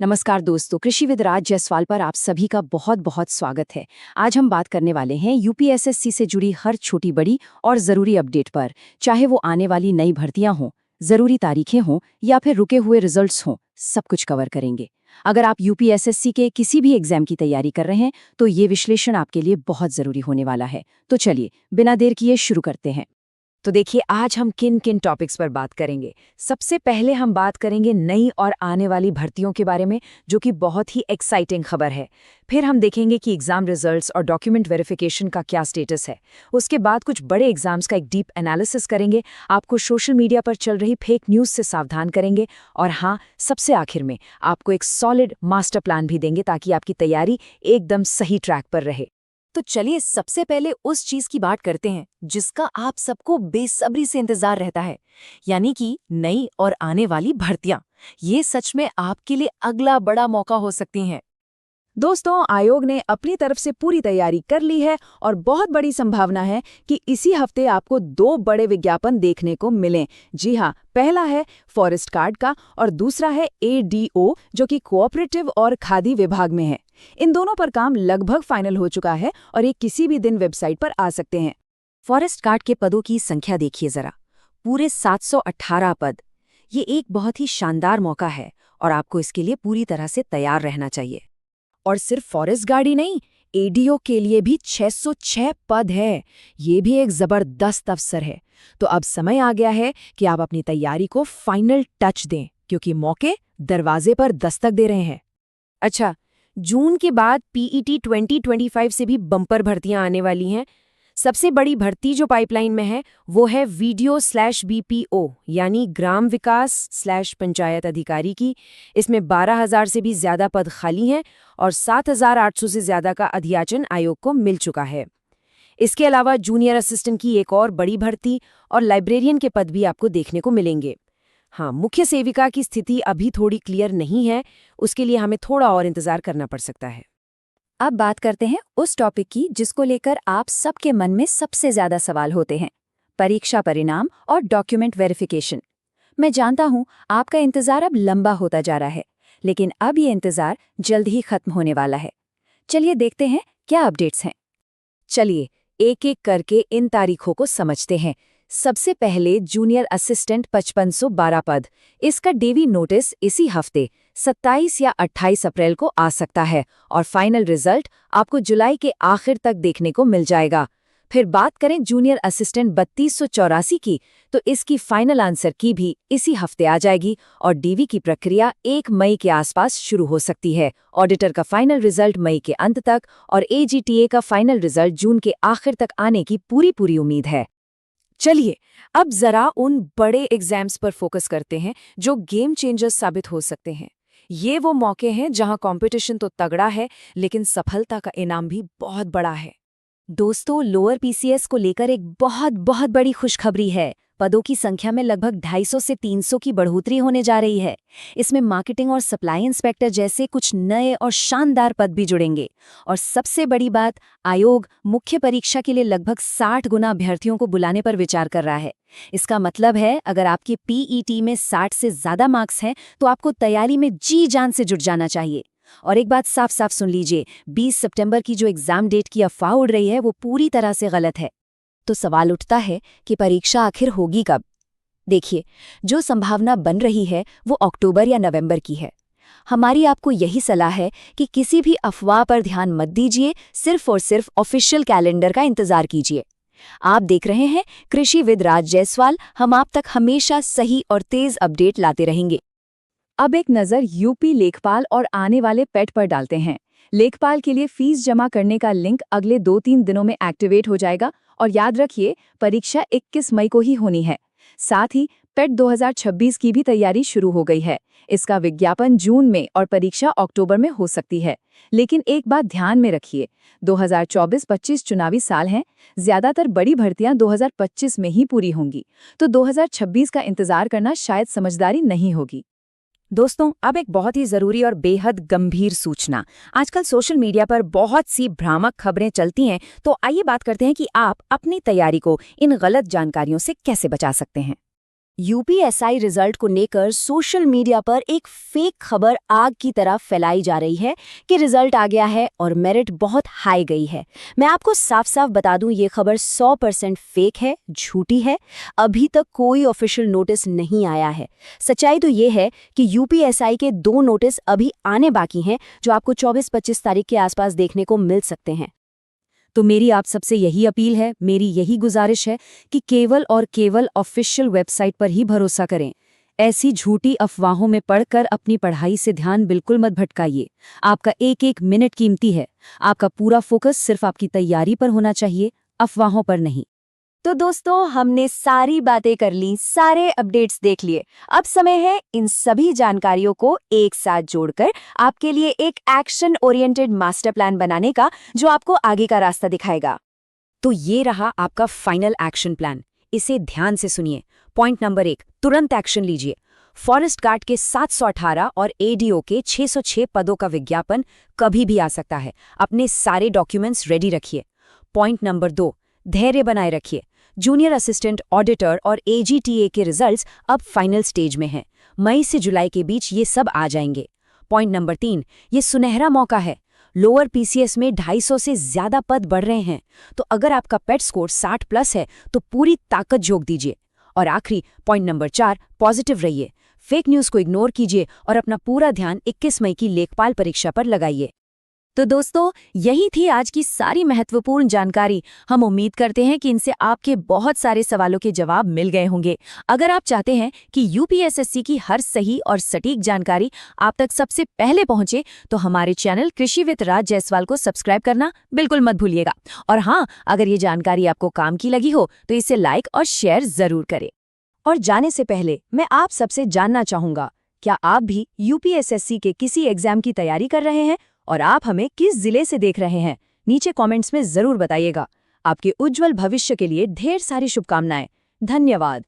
नमस्कार दोस्तों, कृषिविद राज जायसवाल पर आप सभी का बहुत बहुत स्वागत है। आज हम बात करने वाले हैं यूपीएसएससी से जुड़ी हर छोटी बड़ी और ज़रूरी अपडेट पर। चाहे वो आने वाली नई भर्तियां हों, ज़रूरी तारीखें हों या फिर रुके हुए रिजल्ट्स हों, सब कुछ कवर करेंगे। अगर आप यूपीएसएससी के किसी भी एग्जाम की तैयारी कर रहे हैं तो ये विश्लेषण आपके लिए बहुत ज़रूरी होने वाला है। तो चलिए बिना देर किए शुरू करते हैं। तो देखिए, आज हम किन किन टॉपिक्स पर बात करेंगे। सबसे पहले हम बात करेंगे नई और आने वाली भर्तियों के बारे में, जो कि बहुत ही एक्साइटिंग खबर है। फिर हम देखेंगे कि एग्जाम रिजल्ट्स और डॉक्यूमेंट वेरिफिकेशन का क्या स्टेटस है। उसके बाद कुछ बड़े एग्जाम्स का एक डीप एनालिसिस करेंगे, आपको सोशल मीडिया पर चल रही फेक न्यूज़ से सावधान करेंगे और हाँ, सबसे आखिर में आपको एक सॉलिड मास्टर प्लान भी देंगे ताकि आपकी तैयारी एकदम सही ट्रैक पर रहे। तो चलिए सबसे पहले उस चीज की बात करते हैं जिसका आप सबको बेसब्री से इंतजार रहता है, यानी कि नई और आने वाली भर्तियां। ये सच में आपके लिए अगला बड़ा मौका हो सकती हैं। दोस्तों, आयोग ने अपनी तरफ से पूरी तैयारी कर ली है और बहुत बड़ी संभावना है कि इसी हफ्ते आपको दो बड़े विज्ञापन देखने को मिलें। जी हाँ, पहला है फॉरेस्ट कार्ड का और दूसरा है एडीओ, जो कि कोऑपरेटिव और खादी विभाग में है। इन दोनों पर काम लगभग फाइनल हो चुका है और ये किसी भी दिन वेबसाइट पर आ सकते हैं। फॉरेस्ट गार्ड के पदों की संख्या देखिए जरा, पूरे 718 पद। ये एक बहुत ही शानदार मौका है और आपको इसके लिए पूरी तरह से तैयार रहना चाहिए। और सिर्फ फॉरेस्ट गार्ड ही नहीं, एडीओ के लिए भी 606 पद है। ये भी एक जबरदस्त अवसर है। तो अब समय आ गया है कि आप अपनी तैयारी को फाइनल टच दें, क्योंकि मौके दरवाजे पर दस्तक दे रहे हैं। अच्छा, जून के बाद पीईटी 2025 से भी बम्पर भर्तियां आने वाली हैं। सबसे बड़ी भर्ती जो पाइपलाइन में है वो है वीडियो/बीपीओ यानी ग्राम विकास/पंचायत अधिकारी की। इसमें 12,000 से भी ज्यादा पद खाली हैं और 7,800 से ज्यादा का अध्याचन आयोग को मिल चुका है। इसके अलावा जूनियर असिस्टेंट की एक और बड़ी भर्ती और लाइब्रेरियन के पद भी आपको देखने को मिलेंगे। हाँ, मुख्य सेविका की स्थिति अभी थोड़ी क्लियर नहीं है, उसके लिए हमें थोड़ा और इंतजार करना पड़ सकता है। अब बात करते हैं उस टॉपिक की जिसको लेकर आप सबके मन में सबसे ज्यादा सवाल होते हैं, परीक्षा परिणाम और डॉक्यूमेंट वेरिफिकेशन। मैं जानता हूं आपका इंतजार अब लंबा होता जा रहा है, लेकिन अब ये इंतजार जल्द ही खत्म होने वाला है। चलिए देखते हैं क्या अपडेट्स हैं। चलिए एक एक करके इन तारीखों को समझते हैं। सबसे पहले जूनियर असिस्टेंट 5512 पद। इसका डेवी नोटिस इसी हफ्ते 27 या 28 अप्रैल को आ सकता है और फाइनल रिजल्ट आपको जुलाई के आखिर तक देखने को मिल जाएगा। फिर बात करें जूनियर असिस्टेंट 3284 की, तो इसकी फाइनल आंसर की भी इसी हफ्ते आ जाएगी और डीवी की प्रक्रिया 1 मई के आसपास शुरू हो सकती है। ऑडिटर का फाइनल रिजल्ट मई के अंत तक और एजीटीए का फाइनल रिजल्ट जून के आखिर तक आने की पूरी उम्मीद है। चलिए अब जरा उन बड़े एग्जाम्स पर फोकस करते हैं जो गेम चेंजर्स साबित हो सकते हैं। ये वो मौके हैं जहां कंपटीशन तो तगड़ा है, लेकिन सफलता का इनाम भी बहुत बड़ा है। दोस्तों, लोअर पीसीएस को लेकर एक बहुत बड़ी खुशखबरी है। पदों की संख्या में लगभग 250 से 300 की बढ़ोतरी होने जा रही है। इसमें मार्केटिंग और सप्लाई इंस्पेक्टर जैसे कुछ नए और शानदार पद भी जुड़ेंगे। और सबसे बड़ी बात, आयोग मुख्य परीक्षा के लिए लगभग 60 गुना अभ्यर्थियों को बुलाने पर विचार कर रहा है। इसका मतलब है अगर आपके पीईटी में 60 से ज्यादा मार्क्स हैं तो आपको तैयारी में जी जान से जुट जाना चाहिए। और एक बात साफ साफ सुन लीजिए, 20 सितंबर की जो एग्जाम डेट की अफवाह उड़ रही है वो पूरी तरह से गलत है। तो सवाल उठता है कि परीक्षा आखिर होगी कब? देखिए, जो संभावना बन रही है वो अक्टूबर या नवंबर की है। हमारी आपको यही सलाह है कि किसी भी अफवाह पर ध्यान मत दीजिए, सिर्फ और सिर्फ ऑफिशियल कैलेंडर का इंतजार कीजिए। आप देख रहे हैं कृषिविद राज जायसवाल, हम आप तक हमेशा सही और तेज अपडेट लाते रहेंगे। अब एक नज़र यूपी लेखपाल और आने वाले पेट पर डालते हैं। लेखपाल के लिए फीस जमा करने का लिंक अगले 2-3 दिनों में एक्टिवेट हो जाएगा और याद रखिए परीक्षा 21 मई को ही होनी है। साथ ही पेट 2026 की भी तैयारी शुरू हो गई है। इसका विज्ञापन जून में और परीक्षा अक्टूबर में हो सकती है। लेकिन एक बात ध्यान में रखिए, 2024-25 चुनावी साल हैं, ज्यादातर बड़ी भर्तियां 2025 में ही पूरी होंगी, तो 2026 का इंतजार करना शायद समझदारी नहीं होगी। दोस्तों, अब एक बहुत ही जरूरी और बेहद गंभीर सूचना। आजकल सोशल मीडिया पर बहुत सी भ्रामक खबरें चलती हैं, तो आइए बात करते हैं कि आप अपनी तैयारी को इन गलत जानकारियों से कैसे बचा सकते हैं। यूपीएससी रिजल्ट को लेकर सोशल मीडिया पर एक फेक खबर आग की तरह फैलाई जा रही है कि रिजल्ट आ गया है और मेरिट बहुत हाई गई है। मैं आपको साफ साफ बता दूं, ये खबर 100% फेक है, झूठी है। अभी तक कोई ऑफिशियल नोटिस नहीं आया है। सच्चाई तो ये है कि यूपीएससी के 2 नोटिस अभी आने बाकी हैं, जो आपको 24-25 तारीख के आसपास देखने को मिल सकते हैं। तो मेरी आप सबसे यही अपील है, मेरी यही गुजारिश है कि केवल और केवल ऑफिशियल वेबसाइट पर ही भरोसा करें। ऐसी झूठी अफवाहों में पढ़कर अपनी पढ़ाई से ध्यान बिल्कुल मत भटकाइए। आपका एक एक मिनट कीमती है। आपका पूरा फोकस सिर्फ आपकी तैयारी पर होना चाहिए, अफवाहों पर नहीं। तो दोस्तों, हमने सारी बातें कर ली, सारे अपडेट्स देख लिए। अब समय है इन सभी जानकारियों को एक साथ जोड़कर आपके लिए एक एक्शन ओरिएंटेड मास्टर प्लान बनाने का, जो आपको आगे का रास्ता दिखाएगा। तो ये रहा आपका फाइनल एक्शन प्लान। इसे ध्यान से सुनिए। पॉइंट नंबर 1, तुरंत एक्शन लीजिए। फॉरेस्ट गार्ड के 718 और एडीओ के 606 पदों का विज्ञापन कभी भी आ सकता है। अपने सारे डॉक्यूमेंट्स रेडी रखिए। पॉइंट नंबर 2, धैर्य बनाए रखिए। जूनियर असिस्टेंट ऑडिटर और एजीटीए के रिजल्ट्स अब फाइनल स्टेज में हैं। मई से जुलाई के बीच ये सब आ जाएंगे। पॉइंट नंबर 3, ये सुनहरा मौका है। लोअर पीसीएस में 250 से ज्यादा पद बढ़ रहे हैं, तो अगर आपका पेट स्कोर 60+ है तो पूरी ताकत झोंक दीजिए। और आखिरी पॉइंट नंबर 4, पॉजिटिव रहिए। फेक न्यूज को इग्नोर कीजिए और अपना पूरा ध्यान 21 मई की लेखपाल परीक्षा पर लगाइए। तो दोस्तों, यही थी आज की सारी महत्वपूर्ण जानकारी। हम उम्मीद करते हैं कि इनसे आपके बहुत सारे सवालों के जवाब मिल गए होंगे। अगर आप चाहते हैं कि यूपीएसएससी की हर सही और सटीक जानकारी आप तक सबसे पहले पहुंचे, तो हमारे चैनल कृषि विद राज जायसवाल को सब्सक्राइब करना बिल्कुल मत भूलिएगा। और हाँ, अगर ये जानकारी आपको काम की लगी हो तो इसे लाइक और शेयर जरूर करें। और जाने से पहले मैं आप सबसे जानना चाहूंगा, क्या आप भी यूपीएसएससी के किसी एग्जाम की तैयारी कर रहे हैं और आप हमें किस जिले से देख रहे हैं? नीचे कमेंट्स में जरूर बताइएगा। आपके उज्जवल भविष्य के लिए ढेर सारी शुभकामनाएं। धन्यवाद।